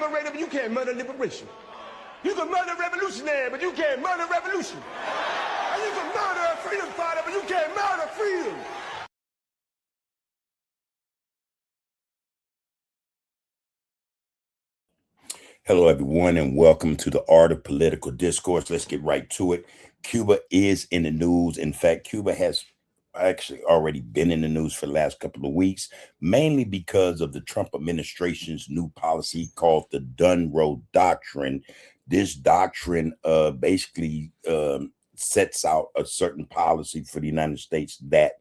liberator, but you can't murder liberation. You can murder revolutionary, but you can't murder revolution. And you can murder a freedom fighter, but you can't murder freedom. Hello, everyone, and welcome to the Art of Political Discourse. Let's get right to it. Cuba is in the news. In fact, Cuba has actually already been in the news for the last couple of weeks, mainly because of the Trump administration's new policy called the DONROE Doctrine. This doctrine basically sets out a certain policy for the United States that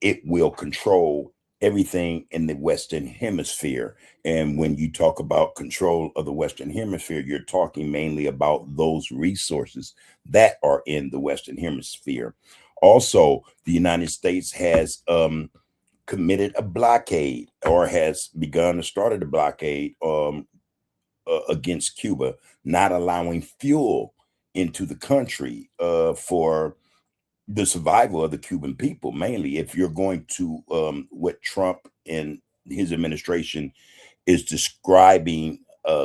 it will control everything in the Western Hemisphere. And when you talk about control of the Western Hemisphere, you're talking mainly about those resources that are in the Western Hemisphere. Also, the United States has committed a blockade, or has begun to start a blockade against Cuba, not allowing fuel into the country for the survival of the Cuban people. Mainly, if you're going to what Trump and his administration is describing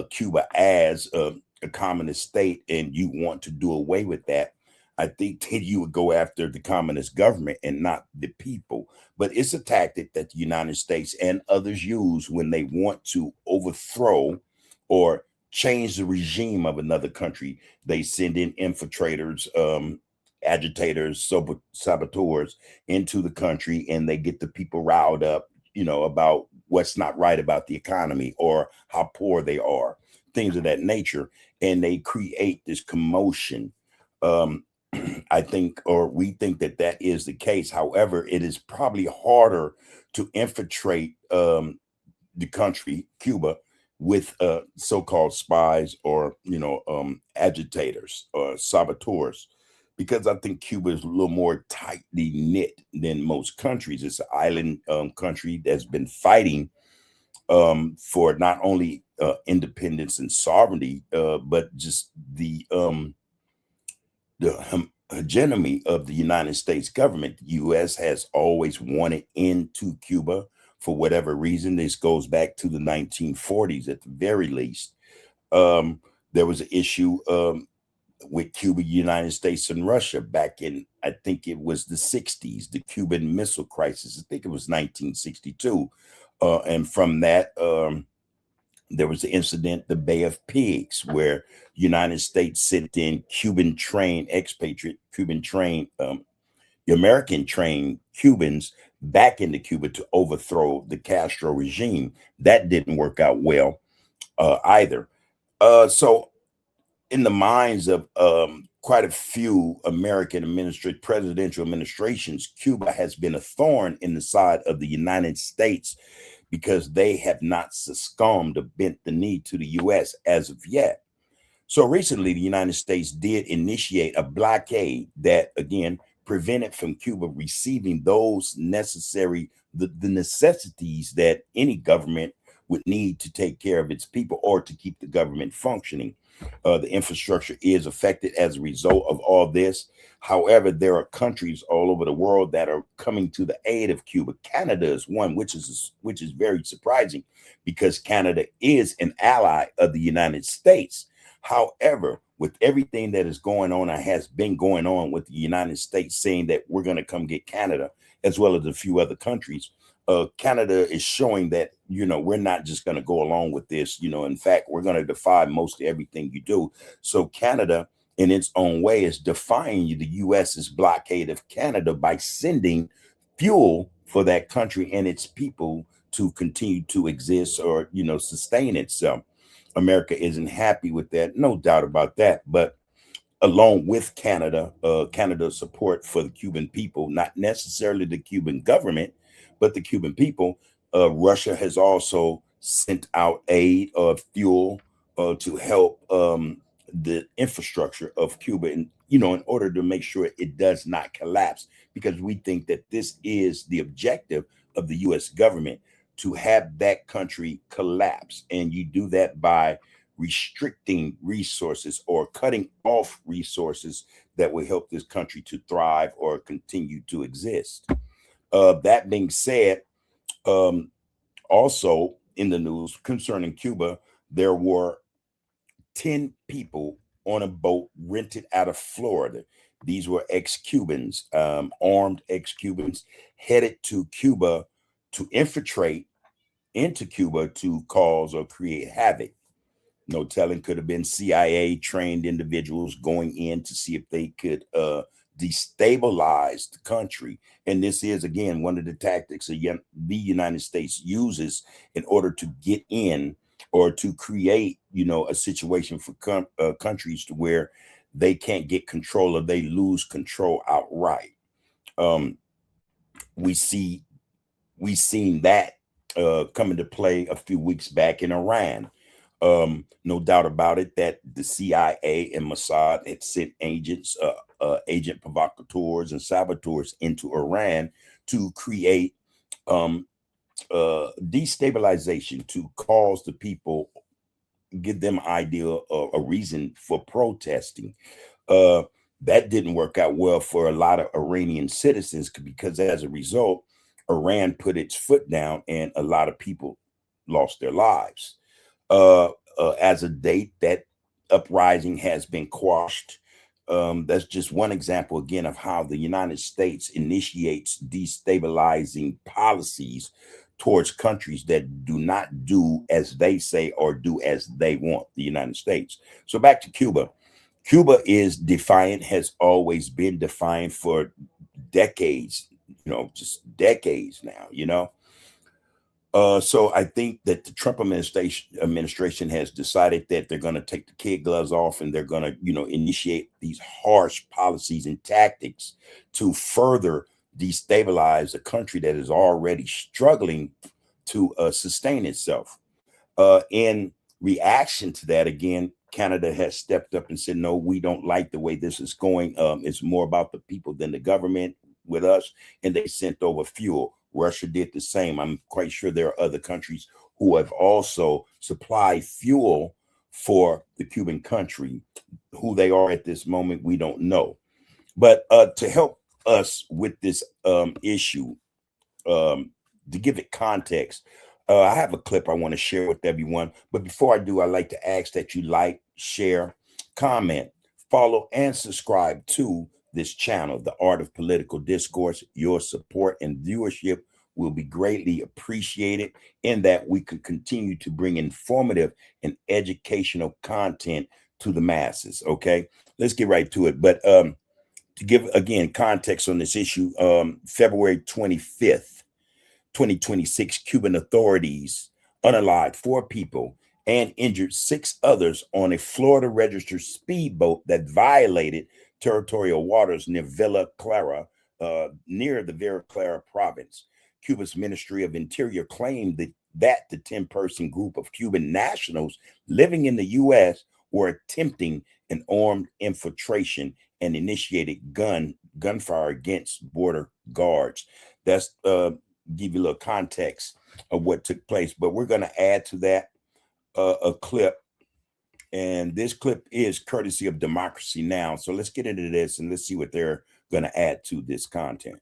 Cuba as a communist state, and you want to do away with that, I think that you would go after the communist government and not the people. But it's a tactic that the United States and others use when they want to overthrow or change the regime of another country. They send in infiltrators, agitators, saboteurs into the country, and they get the people riled up, about what's not right about the economy or how poor they are, things of that nature. And they create this commotion. I think, or we think, that that is the case. However, it is probably harder to infiltrate the country, Cuba, with so-called spies or, agitators or saboteurs, because I think Cuba is a little more tightly knit than most countries. It's an island country that's been fighting for not only independence and sovereignty, but just the hegemony of the United States government. The U.S. has always wanted into Cuba for whatever reason. This goes back to the 1940s at the very least. There was an issue with Cuba, United States, and Russia back in, I think it was the 60s, the Cuban Missile Crisis. I think it was 1962. And from that, there was the incident, the Bay of Pigs, where United States sent in Cuban trained expatriate, Cuban trained, American trained Cubans back into Cuba to overthrow the Castro regime. That didn't work out well either. So in the minds of quite a few American presidential administrations, Cuba has been a thorn in the side of the United States, because they have not succumbed or bent the knee to the U.S. as of yet. So recently, the United States did initiate a blockade that, again, prevented from Cuba receiving those necessary, the necessities that any government would need to take care of its people or to keep the government functioning. The infrastructure is affected as a result of all this. However, there are countries all over the world that are coming to the aid of Cuba. Canada is one, which is very surprising, because Canada is an ally of the United States. However, with everything that is going on and has been going on with the United States saying that we're going to come get Canada, as well as a few other countries, Canada is showing that, we're not just going to go along with this. In fact, we're going to defy mostly everything you do. So Canada, in its own way, is defying the U.S.'s blockade of Canada by sending fuel for that country and its people to continue to exist or, sustain itself. America isn't happy with that, no doubt about that. But along with Canada, Canada's support for the Cuban people, not necessarily the Cuban government, but the Cuban people, Russia has also sent out aid of fuel to help the infrastructure of Cuba, and in order to make sure it does not collapse, because we think that this is the objective of the U.S. government, to have that country collapse. And you do that by restricting resources or cutting off resources that will help this country to thrive or continue to exist. That being said, also, in the news concerning Cuba, there were 10 people on a boat rented out of Florida. These were ex-Cubans, armed ex-Cubans headed to Cuba to infiltrate into Cuba to cause or create havoc. No telling, could have been CIA trained individuals going in to see if they could destabilize the country. And this is, again, one of the tactics the United States uses in order to get in or to create, a situation for countries to where they can't get control or they lose control outright. We seen that come into play a few weeks back in Iran. No doubt about it that the CIA and Mossad had sent agents, agent provocateurs and saboteurs into Iran to create destabilization, to cause the people, give them idea of a reason for protesting. That didn't work out well for a lot of Iranian citizens because as a result, Iran put its foot down and a lot of people lost their lives. As a date, that uprising has been quashed. That's just one example, again, of how the United States initiates destabilizing policies towards countries that do not do as they say or do as they want, the United States. So back to Cuba. Cuba is defiant, has always been defiant for decades, just decades now, So I think that the Trump administration has decided that they're going to take the kid gloves off and they're going to, initiate these harsh policies and tactics to further destabilize a country that is already struggling to sustain itself. In reaction to that, again, Canada has stepped up and said, no, we don't like the way this is going. It's more about the people than the government with us. And they sent over fuel. Russia did the same. I'm quite sure there are other countries who have also supplied fuel for the Cuban country. Who they are at this moment, we don't know. But to help us with this issue, to give it context, I have a clip I want to share with everyone. But before I do, I'd like to ask that you like, share, comment, follow, and subscribe to this channel, The Art of Political Discourse. Your support and viewership will be greatly appreciated in that we could continue to bring informative and educational content to the masses. Okay, let's get right to it. But to give, again, context on this issue, February 25th, 2026, Cuban authorities unalived 4 people and injured 6 others on a Florida registered speedboat that violated territorial waters near Villa Clara, near the Villa Clara province. Cuba's Ministry of Interior claimed that the 10-person group of Cuban nationals living in the U.S. were attempting an armed infiltration and initiated gunfire against border guards. That's give you a little context of what took place. But we're going to add to that a clip. And this clip is courtesy of Democracy Now! So let's get into this and let's see what they're going to add to this content.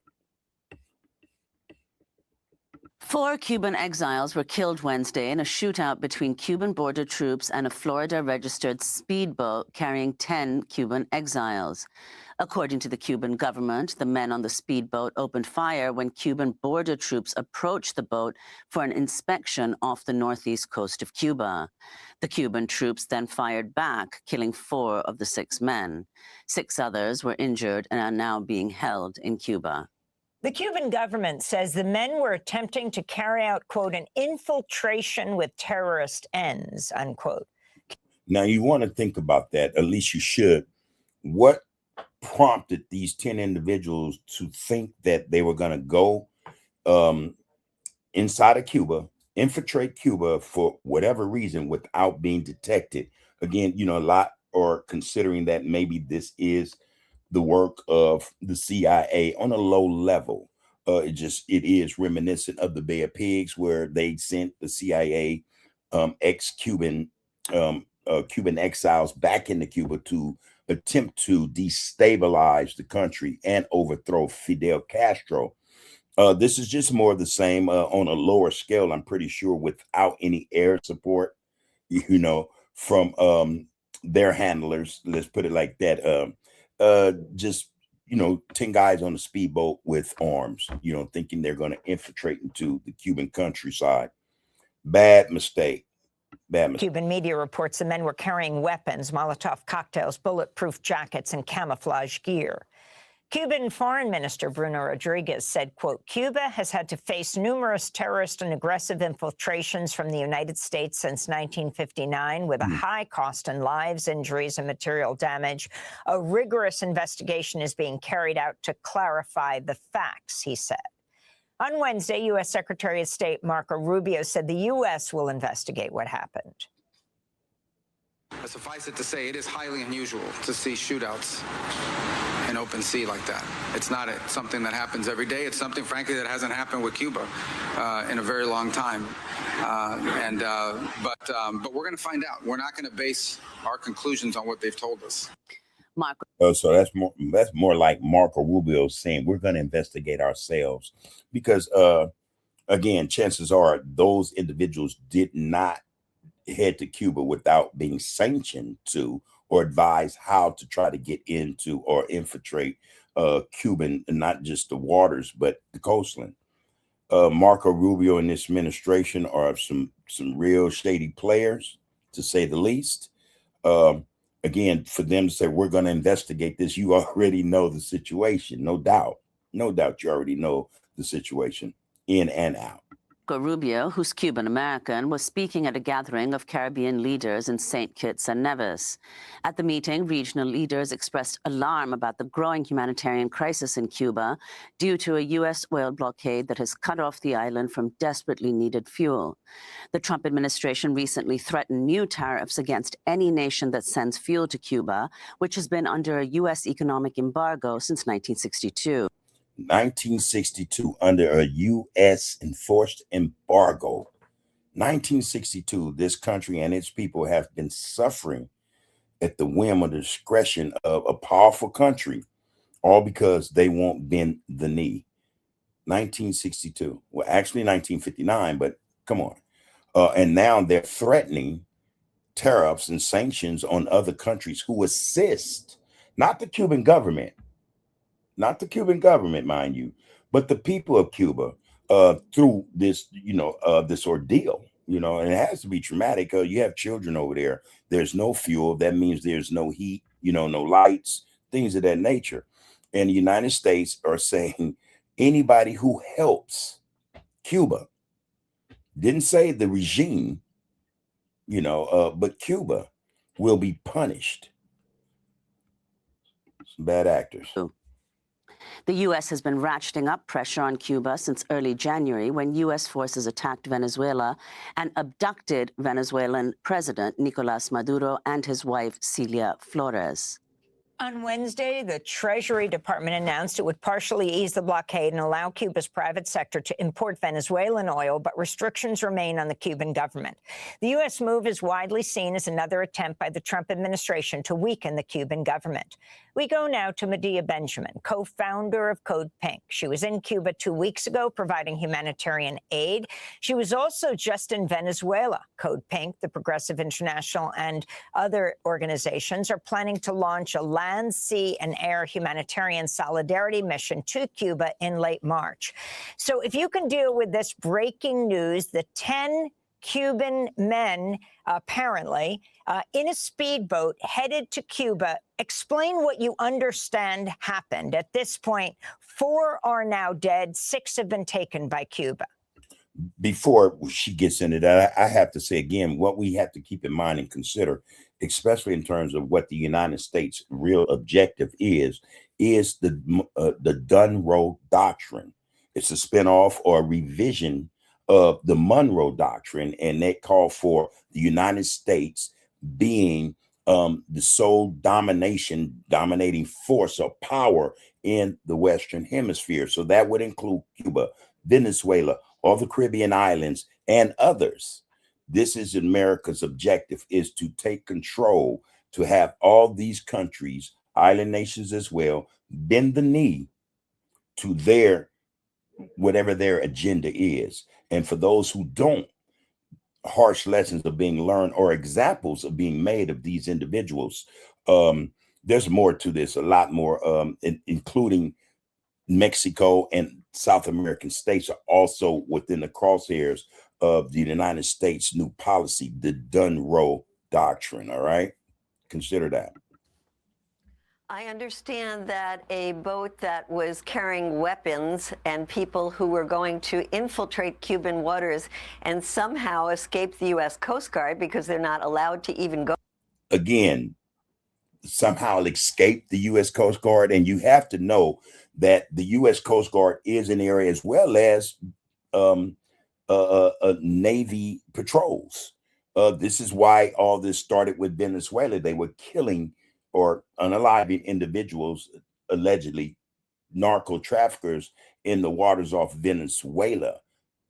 4 Cuban exiles were killed Wednesday in a shootout between Cuban border troops and a Florida-registered speedboat carrying 10 Cuban exiles. According to the Cuban government, the men on the speedboat opened fire when Cuban border troops approached the boat for an inspection off the northeast coast of Cuba. The Cuban troops then fired back, killing 4 of the 6 men. 6 others were injured and are now being held in Cuba. The Cuban government says the men were attempting to carry out, quote, an infiltration with terrorist ends, unquote. Now, you want to think about that, at least you should. What prompted these 10 individuals to think that they were going to go inside of Cuba, infiltrate Cuba for whatever reason without being detected? Again, a lot are considering that maybe this is the work of the CIA on a low level. It is reminiscent of the Bay of Pigs, where they sent the CIA ex-Cuban Cuban exiles back into Cuba to attempt to destabilize the country and overthrow Fidel Castro. This is just more of the same on a lower scale, I'm pretty sure, without any air support, from their handlers. Let's put it like that. Just 10 guys on a speedboat with arms, thinking they're going to infiltrate into the Cuban countryside. Bad mistake. Bad mistake. Cuban media reports the men were carrying weapons, Molotov cocktails, bulletproof jackets, and camouflage gear. Cuban Foreign Minister Bruno Rodriguez said, quote, Cuba has had to face numerous terrorist and aggressive infiltrations from the United States since 1959 with a high cost in lives, injuries, and material damage. A rigorous investigation is being carried out to clarify the facts, he said. On Wednesday, U.S. Secretary of State Marco Rubio said the U.S. will investigate what happened. Suffice it to say, it is highly unusual to see shootouts in open sea like that. It's not something that happens every day. It's something, frankly, that hasn't happened with Cuba in a very long time. But we're going to find out. We're not going to base our conclusions on what they've told us. Marco. So that's more like Marco Rubio saying we're going to investigate ourselves, because again, chances are those individuals did not head to Cuba without being sanctioned to or advised how to try to get into or infiltrate Cuban, not just the waters, but the coastline. Marco Rubio and this administration are some real shady players, to say the least. Again, for them to say, we're going to investigate this, you already know the situation. No doubt. No doubt you already know the situation in and out. Rubio, who's Cuban-American, was speaking at a gathering of Caribbean leaders in St. Kitts and Nevis. At the meeting, regional leaders expressed alarm about the growing humanitarian crisis in Cuba due to a U.S. oil blockade that has cut off the island from desperately needed fuel. The Trump administration recently threatened new tariffs against any nation that sends fuel to Cuba, which has been under a U.S. economic embargo since 1962. 1962, under a U.S. enforced embargo. 1962, this country and its people have been suffering at the whim or the discretion of a powerful country, all because they won't bend the knee. 1962, well, actually 1959, but come on. And now they're threatening tariffs and sanctions on other countries who assist, not the Cuban government, mind you, but the people of Cuba through this, this ordeal, and it has to be traumatic. You have children over there. There's no fuel. That means there's no heat, no lights, things of that nature. And the United States are saying anybody who helps Cuba, didn't say the regime, but Cuba will be punished. Some bad actors. The U.S. has been ratcheting up pressure on Cuba since early January, when U.S. forces attacked Venezuela and abducted Venezuelan President Nicolas Maduro and his wife, Celia Flores. On Wednesday, the Treasury Department announced it would partially ease the blockade and allow Cuba's private sector to import Venezuelan oil, but restrictions remain on the Cuban government. The U.S. move is widely seen as another attempt by the Trump administration to weaken the Cuban government. We go now to Medea Benjamin, co-founder of Code Pink. She was in Cuba 2 weeks ago providing humanitarian aid. She was also just in Venezuela. Code Pink, the Progressive International, and other organizations are planning to launch a land, sea, and air humanitarian solidarity mission to Cuba in late March. So if you can deal with this breaking news, the 10 Cuban men, apparently, in a speedboat headed to Cuba, explain what you understand happened. At this point, 4 are now dead, 6 have been taken by Cuba. Before she gets into that, I have to say again, what we have to keep in mind and consider, especially in terms of what the United States' real objective is the DONROE doctrine. It's a spinoff or a revision of the Monroe Doctrine, and that called for the United States being the sole dominating force or power in the Western Hemisphere. So that would include Cuba, Venezuela, all the Caribbean islands, and others. This is America's objective, is to take control, to have all these countries, island nations as well, bend the knee to their whatever their agenda is. And for those who don't, harsh lessons are being learned or examples are being made of these individuals. There's more to this, a lot more, including Mexico and South American states are also within the crosshairs of the United States' new policy, the DONROE doctrine. All right, consider that. I understand that a boat that was carrying weapons and people who were going to infiltrate Cuban waters and somehow escape the U.S. Coast Guard because they're not allowed to even go. Again, somehow escaped the U.S. Coast Guard. And you have to know that the U.S. Coast Guard is an area as well as Navy patrols. This is why all this started with Venezuela. They were killing or unaliving individuals, allegedly narco traffickers in the waters off Venezuela,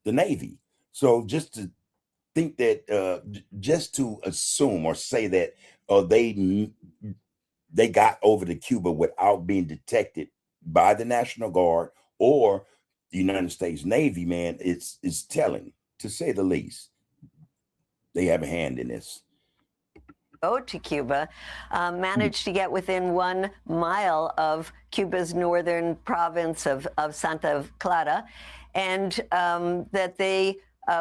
the Navy. So just to think that, just to assume or say that they got over to Cuba without being detected by the National Guard or the United States Navy, man, it's telling, to say the least. They have a hand in this. To Cuba, managed to get within 1 mile of Cuba's northern province of Santa Clara, and that they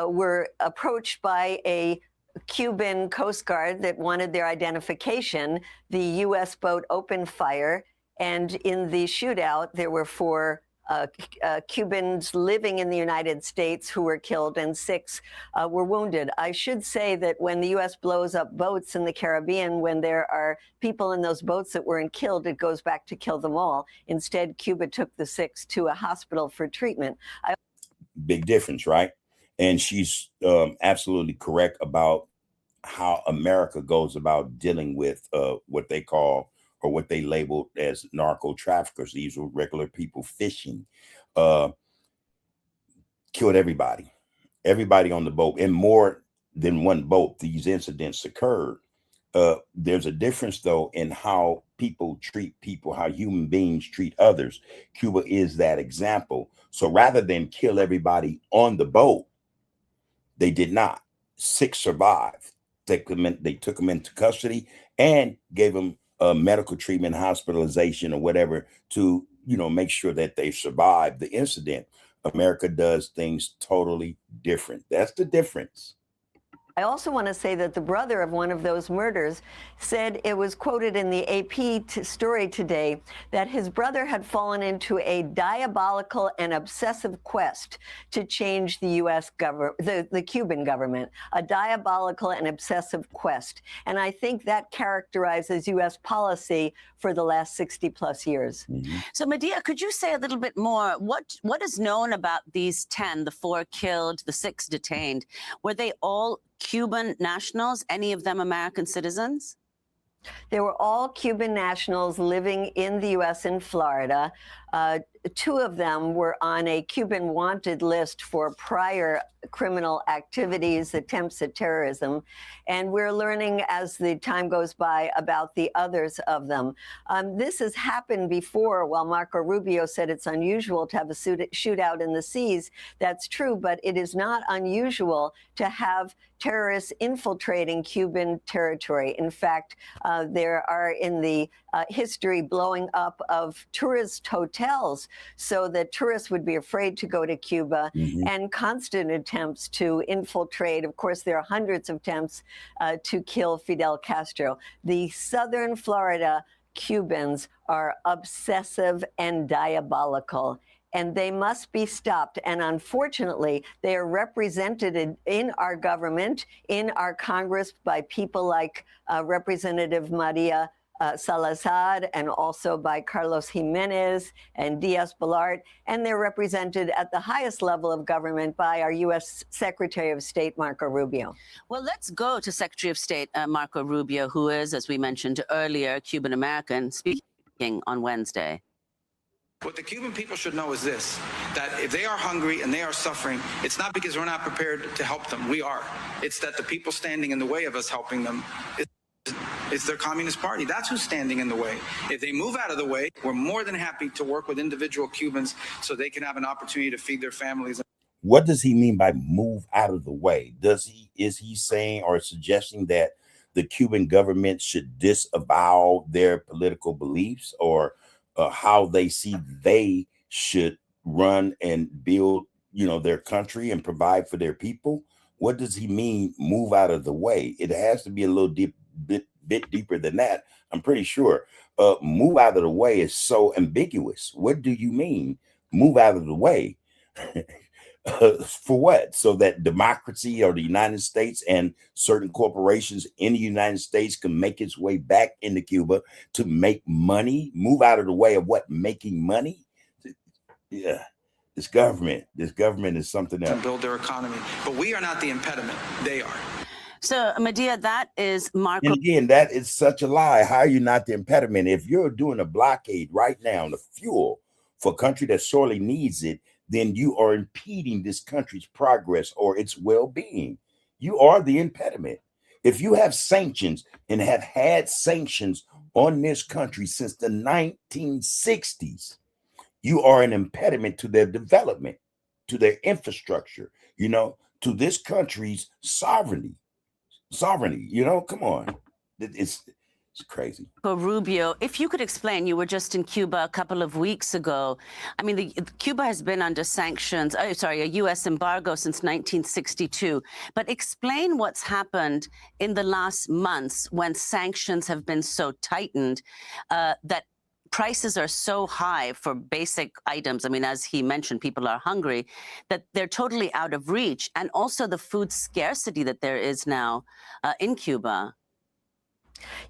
were approached by a Cuban Coast Guard that wanted their identification. The U.S. boat opened fire, and in the shootout, there were 4 Cubans living in the United States who were killed and 6 were wounded. I should say that when the U.S. blows up boats in the Caribbean, when there are people in those boats that weren't killed, it goes back to kill them all. Instead, Cuba took the 6 to a hospital for treatment. Big difference, right? And she's absolutely correct about how America goes about dealing with what they call or what they labeled as narco traffickers. These were regular people fishing, killed everybody on the boat. And more than one boat, these incidents occurred. There's a difference, though, in how people treat people, how human beings treat others. Cuba is that example. So rather than kill everybody on the boat, they did not. 6 survived. They took them into custody and gave them medical treatment, hospitalization, or whatever to, make sure that they survived the incident. America does things totally different. That's the difference. I also want to say that the brother of one of those murders said, it was quoted in the AP story today, that his brother had fallen into a diabolical and obsessive quest to change the U.S. government, the Cuban government, a diabolical and obsessive quest. And I think that characterizes U.S. policy for the last 60 plus years. Mm-hmm. So Medea, could you say a little bit more? What is known about these 10, the 4 killed, the 6 detained? Were they all Cuban nationals, any of them American citizens? They were all Cuban nationals living in the U.S. in Florida. 2 of them were on a Cuban wanted list for prior criminal activities, attempts at terrorism. And we're learning as the time goes by about the others of them. This has happened before. While Marco Rubio said it's unusual to have a shootout in the seas, that's true, but it is not unusual to have terrorists infiltrating Cuban territory. In fact, there are in the history blowing up of tourist hotels so that tourists would be afraid to go to Cuba, and constant attempts to infiltrate. Of course, there are hundreds of attempts to kill Fidel Castro. The southern Florida Cubans are obsessive and diabolical, and they must be stopped. And unfortunately, they are represented in our government, in our Congress, by people like Representative Maria Salazar, and also by Carlos Jimenez and Diaz-Balart, and they're represented at the highest level of government by our U.S. Secretary of State, Marco Rubio. Well, let's go to Secretary of State Marco Rubio, who is, as we mentioned earlier, Cuban-American, speaking on Wednesday. What the Cuban people should know is this, that if they are hungry and they are suffering, it's not because we're not prepared to help them. We are. It's that the people standing in the way of us helping them It's their Communist Party. That's who's standing in the way. If they move out of the way, we're more than happy to work with individual Cubans so they can have an opportunity to feed their families. What does he mean by move out of the way? Is he saying or suggesting that the Cuban government should disavow their political beliefs, or how they see they should run and build, their country and provide for their people? What does he mean, move out of the way? It has to be a little bit deeper than that, I'm pretty sure. Move out of the way is so ambiguous. What do you mean, move out of the way? For what? So that democracy or the United States and certain corporations in the United States can make its way back into Cuba to make money? Move out of the way of what? Making money? Yeah. This government is something else. And build their economy. But we are not the impediment. They are. So, Medea, that is Marco. And again, that is such a lie. How are you not the impediment? If you're doing a blockade right now on the fuel for a country that sorely needs it, then you are impeding this country's progress or its well-being. You are the impediment. If you have sanctions and have had sanctions on this country since the 1960s, you are an impediment to their development, to their infrastructure, to this country's sovereignty. Come on. It's crazy. Rubio, if you could explain, you were just in Cuba a couple of weeks ago. I mean, Cuba has been under sanctions, a U.S. embargo since 1962. But explain what's happened in the last months when sanctions have been so tightened that prices are so high for basic items. I mean, as he mentioned, people are hungry, that they're totally out of reach. And also the food scarcity that there is now in Cuba.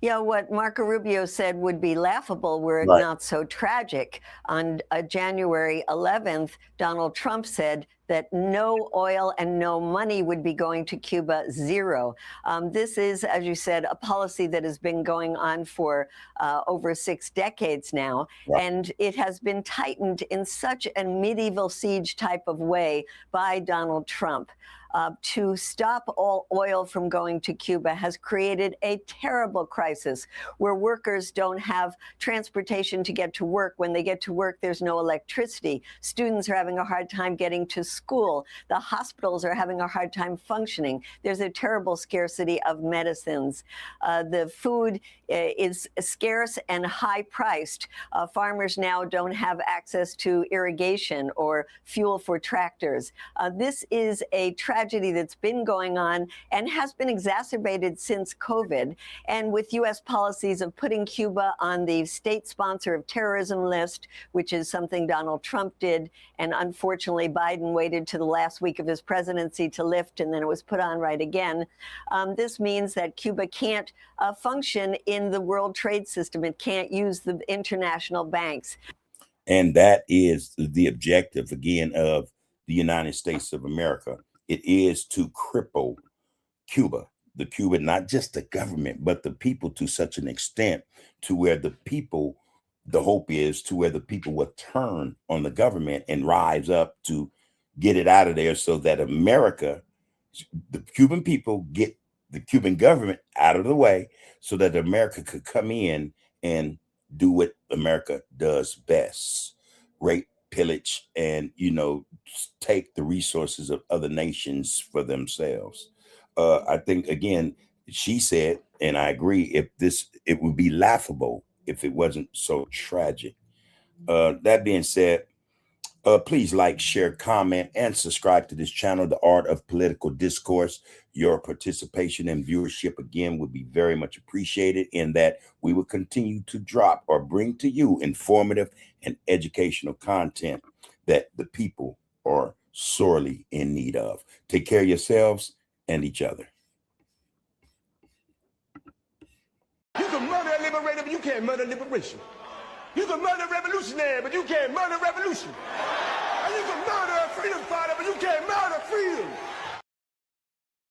Yeah, what Marco Rubio said would be laughable were it Right. not so tragic. On January 11th, Donald Trump said that no oil and no money would be going to Cuba, zero. This is, as you said, a policy that has been going on for over 6 decades now. Right. And it has been tightened in such a medieval siege type of way by Donald Trump. To stop all oil from going to Cuba has created a terrible crisis where workers don't have transportation to get to work. When they get to work, there's no electricity. Students are having a hard time getting to school. The hospitals are having a hard time functioning. There's a terrible scarcity of medicines. The food is scarce and high priced. Farmers now don't have access to irrigation or fuel for tractors. This is a tragedy that's been going on and has been exacerbated since COVID. And with U.S. policies of putting Cuba on the state sponsor of terrorism list, which is something Donald Trump did, and unfortunately Biden waited to the last week of his presidency to lift, and then it was put on right again. This means that Cuba can't function in the world trade system. It can't use the international banks. And that is the objective, again, of the United States of America. It is to cripple Cuba, not just the government, but the people to such an extent to where the hope is to where the people will turn on the government and rise up to get it out of there so that America, the Cuban people, get the Cuban government out of the way so that America could come in and do what America does best: rape, pillage, and take the resources of other nations for themselves. I think, again, she said, and I agree, it would be laughable if it wasn't so tragic. That being said, please like, share, comment, and subscribe to this channel, The Art of Political Discourse. Your participation and viewership, again, would be very much appreciated, in that we will continue to drop or bring to you informative and educational content that the people are sorely in need of. Take care of yourselves and each other. You can murder a liberator, but you can't murder liberation. You can murder a revolutionary, but you can't murder revolution. And you can murder a freedom fighter, but you can't murder freedom.